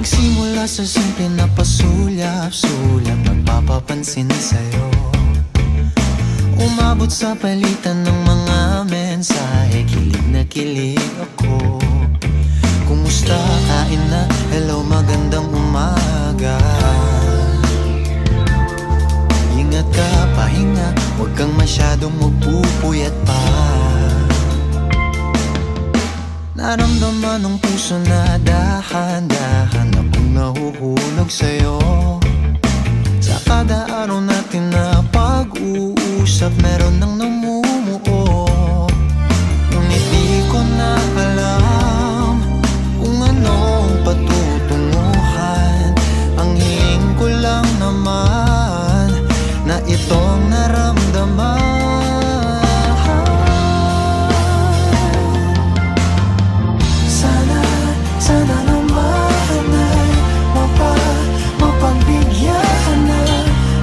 Nagsimula sa simple na pasulyap-sulyap, nagpapapansin sa'yo. Umabot sa palitan ng mga mensahe, kilig na kilig ako. Kumusta, kain na, hello, magandang umaga. Ingat ka, pahinga, huwag kang masyadong magpupuyat pa. Naramdaman ng puso na dahan-dahan akong nahuhulog sa'yo. Sa kada araw natin na pag-uusap, meron nang namumuo. Ngunit di ko na alam kung anong patutunguhan. Ang hiling ko lang naman na itong naramdaman. Sana naman ay mapagbigyan na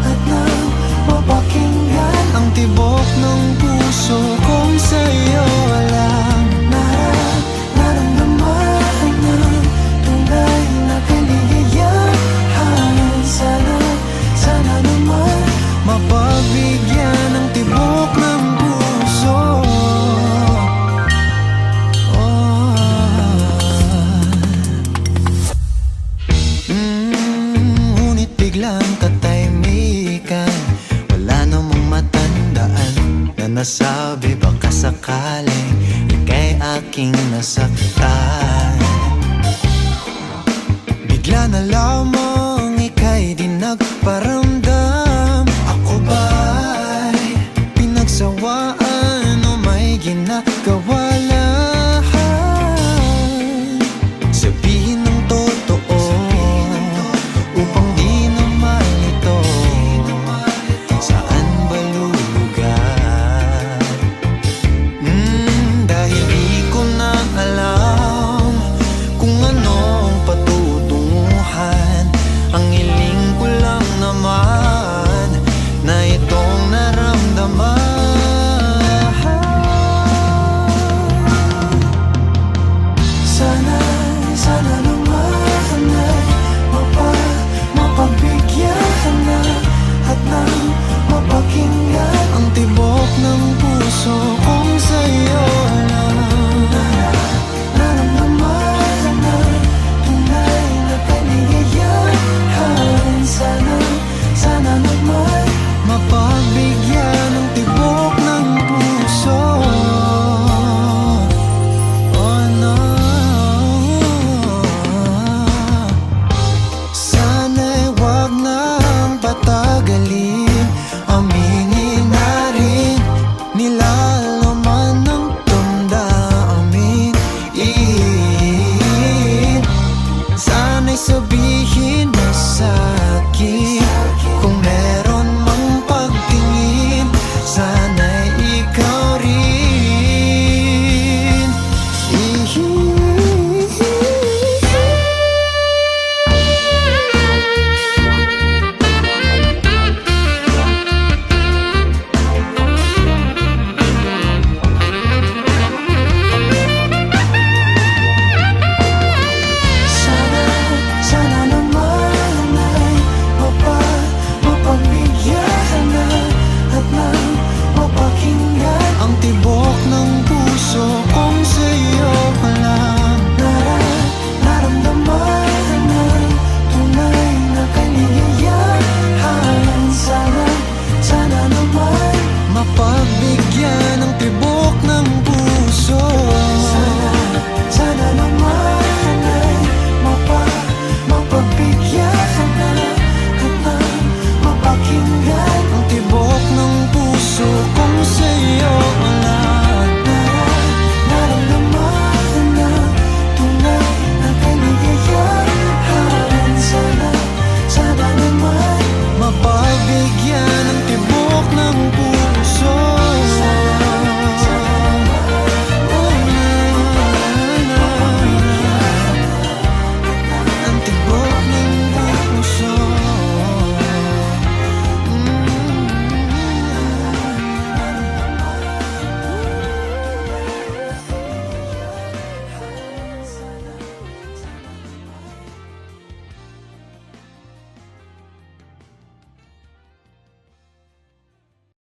at nang mapakinggan ang tibok ng puso kong sa'yo lang naramdaman ng tunay na kaligayahan. Sana naman mapagbigyan ang tibok ng puso. Ngunit biglang katahimikan, wala namang matandaan na nasabi baka sakaling ika'y aking nasaktan. Bigla na lamang ika'y di nagparamdam.